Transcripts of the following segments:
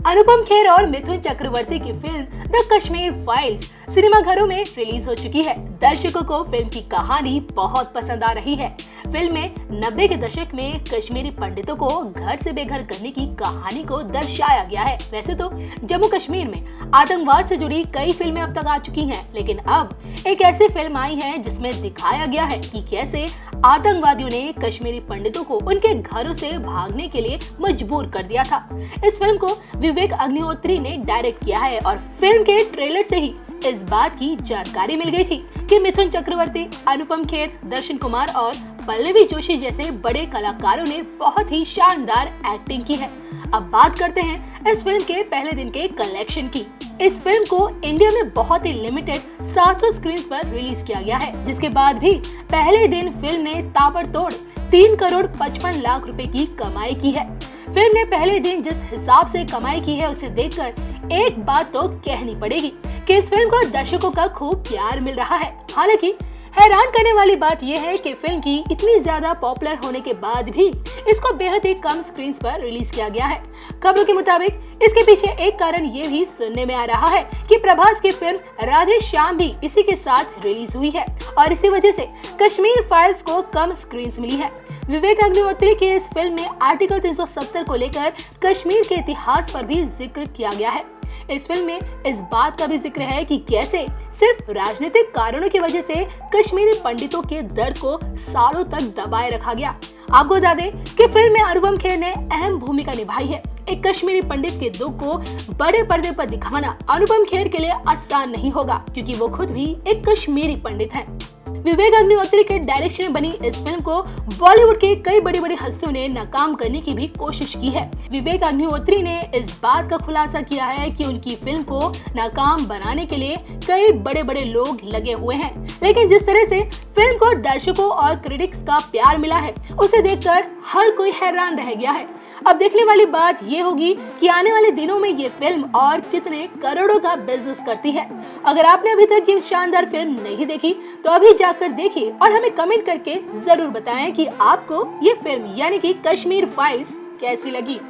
अनुपम खेर और मिथुन चक्रवर्ती की film the Kashmir files सिनेमाघरों में रिलीज हो चुकी है। दर्शकों को फिल्म की कहानी बहुत पसंद आ रही है। फिल्म में 90 के दशक में कश्मीरी पंडितों को घर से बेघर करने की कहानी को दर्शाया गया है। वैसे तो जम्मू कश्मीर में आतंकवाद से जुड़ी कई फिल्में अब तक आ चुकी हैं, लेकिन अब एक ऐसी फिल्म आई है जिसमें दिखाया गया है कि कैसे आतंकवादियों ने कश्मीरी पंडितों को उनके घरों से भागने के लिए मजबूर कर दिया था। इस फिल्म को विवेक अग्निहोत्री ने डायरेक्ट किया है और फिल्म के ट्रेलर से ही इस बात की जानकारी मिल गई थी कि मिथुन चक्रवर्ती, अनुपम खेर, दर्शन कुमार और पल्लवी जोशी जैसे बड़े कलाकारों ने बहुत ही शानदार एक्टिंग की है। अब बात करते हैं इस फिल्म के पहले दिन के कलेक्शन की। इस फिल्म को इंडिया में बहुत ही लिमिटेड 700 स्क्रीन पर रिलीज किया गया है, जिसके बाद भी पहले दिन फिल्म ने ताबड़तोड़ 3 करोड़ 55 लाख रुपए की कमाई की है। फिल्म ने पहले दिन जिस हिसाब से कमाई की है उसे देखकर एक बात तो कहनी पड़ेगी कि इस फिल्म को दर्शकों का खूब प्यार मिल रहा है। हालांकि हैरान करने वाली बात यह है कि फिल्म की इतनी ज्यादा पॉपुलर होने के बाद भी इसको बेहद ही कम स्क्रीन पर रिलीज किया गया है। खबरों के मुताबिक इसके पीछे एक कारण ये भी सुनने में आ रहा है कि प्रभास की फिल्म राधे श्याम भी इसी के साथ रिलीज हुई है और इसी वजह से कश्मीर फाइल्स को कम स्क्रीन मिली है। विवेक अग्निहोत्री की इस फिल्म में आर्टिकल 370 को लेकर कश्मीर के इतिहास पर भी जिक्र किया गया है। इस फिल्म में इस बात का भी जिक्र है कि कैसे सिर्फ राजनीतिक कारणों की वजह से कश्मीरी पंडितों के दर्द को सालों तक दबाए रखा गया। आपको बता दें कि फिल्म में अनुपम खेर ने अहम भूमिका निभाई है। एक कश्मीरी पंडित के दुख को बड़े पर्दे पर दिखाना अनुपम खेर के लिए आसान नहीं होगा, क्योंकि वो खुद भी एक कश्मीरी पंडित हैं। विवेक अग्निहोत्री के डायरेक्शन में बनी इस फिल्म को बॉलीवुड के कई बड़ी बड़ी हस्तियों ने नाकाम करने की भी कोशिश की है। विवेक अग्निहोत्री ने इस बात का खुलासा किया है कि उनकी फिल्म को नाकाम बनाने के लिए कई बड़े बड़े लोग लगे हुए हैं, लेकिन जिस तरह से फिल्म को दर्शकों और क्रिटिक्स का प्यार मिला है उसे देखकर हर कोई हैरान रह गया है। अब देखने वाली बात ये होगी कि आने वाले दिनों में ये फिल्म और कितने करोड़ों का बिजनेस करती है। अगर आपने अभी तक ये शानदार फिल्म नहीं देखी तो अभी जाकर देखिए और हमें कमेंट करके जरूर बताएं कि आपको ये फिल्म यानी कि कश्मीर फाइल्स कैसी लगी।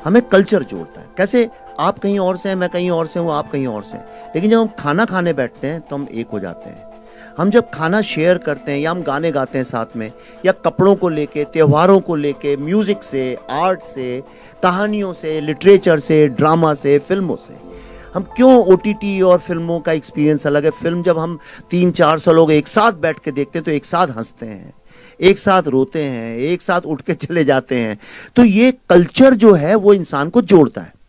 हमें कल्चर जोड़ता है। कैसे आप कहीं और से हैं, मैं कहीं और से हूँ, आप कहीं और से हैं, लेकिन जब हम खाना खाने बैठते हैं तो हम एक हो जाते हैं। हम जब खाना शेयर करते हैं या हम गाने गाते हैं साथ में, या कपड़ों को लेके, त्योहारों को लेके, म्यूजिक से, आर्ट से, कहानियों से, लिटरेचर से, ड्रामा से, फिल्मों से, हम क्यों ओटीटी और फिल्मों का एक्सपीरियंस अलग है। फिल्म जब हम 300-400 लोग एक साथ बैठ के देखते हैं तो एक साथ हंसते हैं, एक साथ रोते हैं, एक साथ उठ के चले जाते हैं। तो ये कल्चर जो है वो इंसान को जोड़ता है।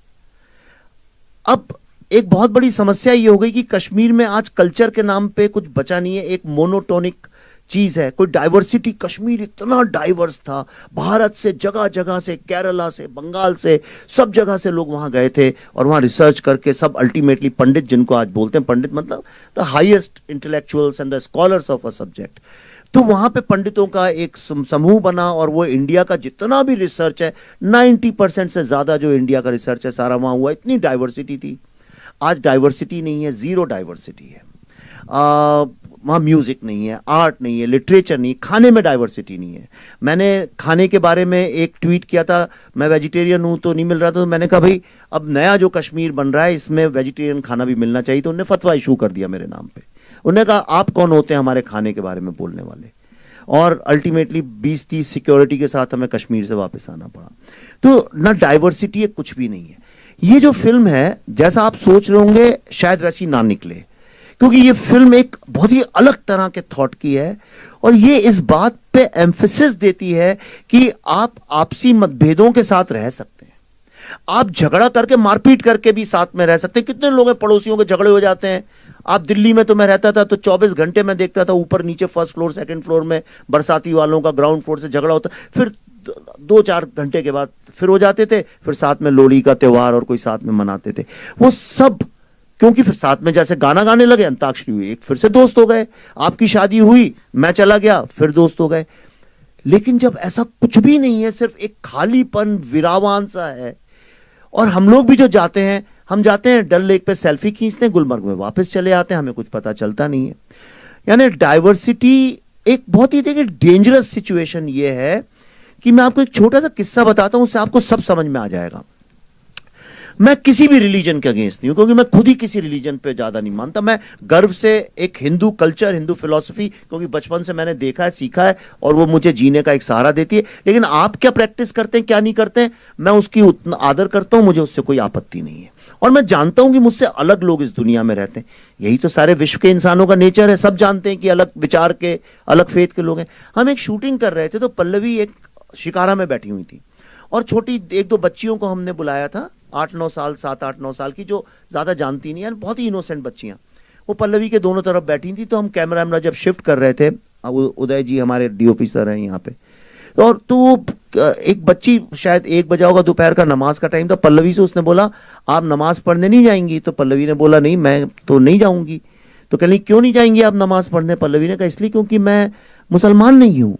अब एक बहुत बड़ी समस्या ये हो गई कि कश्मीर में आज कल्चर के नाम पे कुछ बचा नहीं है। एक मोनोटोनिक चीज है, कोई डाइवर्सिटी। कश्मीर इतना डाइवर्स था, भारत से जगह जगह से, केरला से, बंगाल से, सब जगह से लोग वहां गए थे और वहां रिसर्च करके सब अल्टीमेटली पंडित, जिनको आज बोलते हैं पंडित मतलब the highest intellectuals and the scholars of a subject, तो वहां पे पंडितों का एक समूह बना और वो इंडिया का जितना भी रिसर्च है 90% से ज्यादा जो इंडिया का रिसर्च है सारा वहां हुआ। इतनी डाइवर्सिटी थी। आज डाइवर्सिटी नहीं है, जीरो डाइवर्सिटी है। वहाँ म्यूजिक नहीं है, आर्ट नहीं है, लिटरेचर नहीं, खाने में डाइवर्सिटी नहीं है। मैंने खाने के बारे में एक ट्वीट किया था, मैं वेजिटेरियन हूँ तो नहीं मिल रहा था, तो मैंने कहा भाई अब नया जो कश्मीर बन रहा है इसमें वेजिटेरियन खाना भी मिलना चाहिए। तो उन्होंने फतवा इशू कर दिया मेरे नाम पे। उन्होंने कहा आप कौन होते हैं हमारे खाने के बारे में बोलने वाले। और अल्टीमेटली 20-30 सिक्योरिटी के साथ हमें कश्मीर से वापस आना पड़ा। तो ना डाइवर्सिटी है, कुछ भी नहीं है। ये जो फिल्म है जैसा आप सोच रहे होंगे शायद वैसी ना निकले, क्योंकि ये फिल्म एक बहुत ही अलग तरह के थॉट की है और ये इस बात पे एम्फेसिस देती है कि आप आपसी मतभेदों के साथ रह सकते हैं, आप झगड़ा करके मारपीट करके भी साथ में रह सकते हैं। कितने लोग हैं पड़ोसियों के झगड़े हो जाते हैं। आप दिल्ली में तो मैं रहता था तो 24 घंटे मैं देखता था ऊपर नीचे, फर्स्ट फ्लोर सेकंड फ्लोर में बरसाती वालों का ग्राउंड फ्लोर से झगड़ा होता, फिर 2-4 घंटे के बाद फिर हो जाते थे, फिर साथ में लोहड़ी का त्योहार और कोई साथ में मनाते थे। वो सब क्योंकि फिर साथ में जैसे गाना गाने लगे, अंताक्षरी हुई, एक फिर से दोस्त हो गए। आपकी शादी हुई, मैं चला गया, फिर दोस्त हो गए। लेकिन जब ऐसा कुछ भी नहीं है, सिर्फ एक खालीपन, विरावान सा है, और हम लोग भी जो जाते हैं हम जाते हैं डल लेक पे सेल्फी खींचते हैं, गुलमर्ग में वापस चले आते हैं, हमें कुछ पता चलता नहीं है। यानी डाइवर्सिटी एक बहुत ही देखिए डेंजरस सिचुएशन ये है कि मैं आपको एक छोटा सा किस्सा बताता हूं, उससे आपको सब समझ में आ जाएगा। मैं किसी भी रिलीजन के अगेंस्ट नहीं हूं, क्योंकि मैं खुद ही किसी रिलीजन पे ज्यादा नहीं मानता। मैं गर्व से एक हिंदू कल्चर, हिंदू फिलॉसफी, क्योंकि बचपन से मैंने देखा है, सीखा है, और वो मुझे जीने का एक सहारा देती है। लेकिन आप क्या प्रैक्टिस करते हैं, क्या नहीं करते हैं, मैं उसकी उतना आदर करता हूं, मुझे उससे कोई आपत्ति नहीं है। और मैं जानता हूं कि मुझसे अलग लोग इस दुनिया में रहते हैं। यही तो सारे विश्व के इंसानों का नेचर है, सब जानते हैं कि अलग विचार के, अलग फेथ के लोग हैं। हम एक शूटिंग कर रहे थे, तो पल्लवी एक शिकारा में बैठी हुई थी, और छोटी एक दो बच्चियों को हमने बुलाया था, 8-9 साल, 7-8-9 साल की, जो ज़्यादा जानती नहीं है, बहुत ही इनोसेंट बच्चियाँ। वो पल्लवी के दोनों तरफ बैठी थी। तो हम कैमरा जब शिफ्ट कर रहे थे, उदय जी हमारे डीओपी सर हैं यहाँ पे, और तो एक बच्ची, शायद 1 बजा होगा, दोपहर का नमाज का टाइम था, पल्लवी से उसने बोला आप नमाज पढ़ने नहीं जाएंगी? तो पल्लवी ने बोला नहीं, मैं तो नहीं जाऊंगी। तो कहली क्यों नहीं जाएंगी आप नमाज पढ़ने? पल्लवी ने कहा इसलिए क्योंकि मैं मुसलमान नहीं हूँ।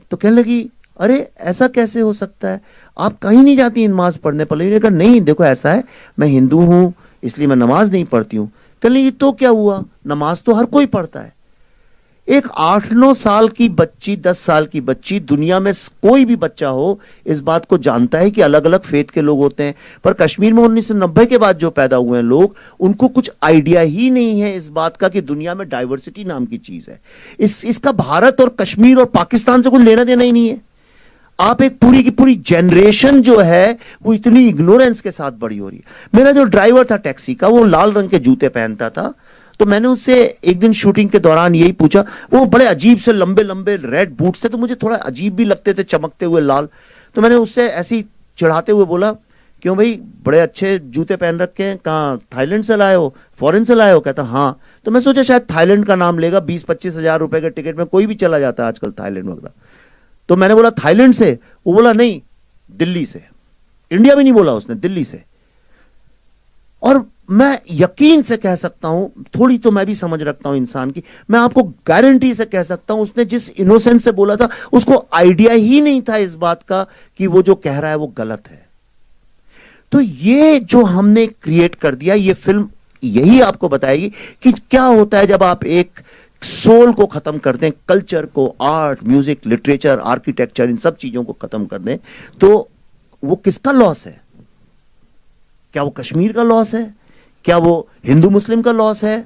तो कहने लगी अरे ऐसा कैसे हो सकता है, आप कहीं नहीं जाती नमाज पढ़ने? पल्लवी ने कहा नहीं, देखो ऐसा है, मैं हिंदू हूं इसलिए मैं नमाज नहीं पढ़ती हूं। कहने लगी तो क्या हुआ, नमाज तो हर कोई पढ़ता है। एक 8-9 साल की बच्ची, 10 साल की बच्ची, दुनिया में कोई भी बच्चा हो इस बात को जानता है कि अलग अलग फेथ के लोग होते हैं। पर कश्मीर में 1990 के बाद जो पैदा हुए हैं लोग, उनको कुछ आइडिया ही नहीं है इस बात का कि दुनिया में डाइवर्सिटी नाम की चीज है। इसका भारत और कश्मीर और पाकिस्तान से कुछ लेना देना ही नहीं है। आप एक पूरी की पूरी जनरेशन जो है वो इतनी इग्नोरेंस के साथ बड़ी हो रही है। मेरा जो ड्राइवर था टैक्सी का, वो लाल रंग के जूते पहनता था। तो मैंने उससे एक दिन शूटिंग के दौरान यही पूछा, वो बड़े अजीब से लंबे लंबे रेड बूट्स थे, तो मुझे थोड़ा अजीब भी लगते थे, चमकते हुए लाल। तो मैंने उससे ऐसे ही चिढ़ाते हुए बोला, क्यों भाई बड़े अच्छे जूते पहन रखे हैं, कहाँ थाईलैंड से लाए हो, फॉरेन से लाए हो? कहता हाँ। तो मैं सोचा शायद थाईलैंड का नाम लेगा, 20-25 हजार रुपए के टिकट में कोई भी चला जाता है आजकल थाईलैंड वगैरह। तो मैंने बोला थाईलैंड से? वो बोला नहीं, दिल्ली से। इंडिया भी नहीं बोला उसने, दिल्ली से। और मैं यकीन से कह सकता हूं, थोड़ी तो मैं भी समझ रखता हूं इंसान की, मैं आपको गारंटी से कह सकता हूं उसने जिस इनोसेंस से बोला था, उसको आइडिया ही नहीं था इस बात का कि वो जो कह रहा है वो गलत है। तो ये जो हमने क्रिएट कर दिया, ये फिल्म यही आपको बताएगी कि क्या होता है जब आप एक सोल को खत्म कर दें, कल्चर को, आर्ट, म्यूजिक, लिटरेचर, आर्किटेक्चर, इन सब चीजों को खत्म कर दें, तो वो किसका लॉस है? क्या वो कश्मीर का लॉस है? क्या वो हिंदू मुस्लिम का लॉस है?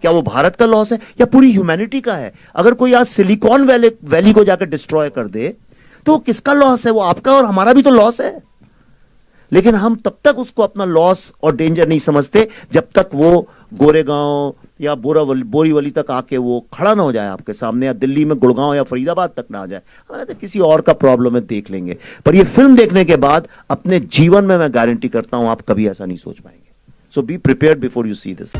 क्या वो भारत का लॉस है? या पूरी ह्यूमैनिटी का है? अगर कोई आज सिलिकॉन वैली को जाकर डिस्ट्रॉय कर दे तो किसका लॉस है? वो आपका और हमारा भी तो लॉस है। लेकिन हम तब तक उसको अपना लॉस और डेंजर नहीं समझते जब तक वो गोरेगांव या बोरीवली तक आके वो खड़ा ना हो जाए आपके सामने, या दिल्ली में गुड़गांव या फरीदाबाद तक ना आ जाए। हमारे तो किसी और का प्रॉब्लम है, देख लेंगे। पर ये फिल्म देखने के बाद अपने जीवन में मैं गारंटी करता हूं आप कभी ऐसा नहीं सोच पाएंगे। So be prepared before you see this.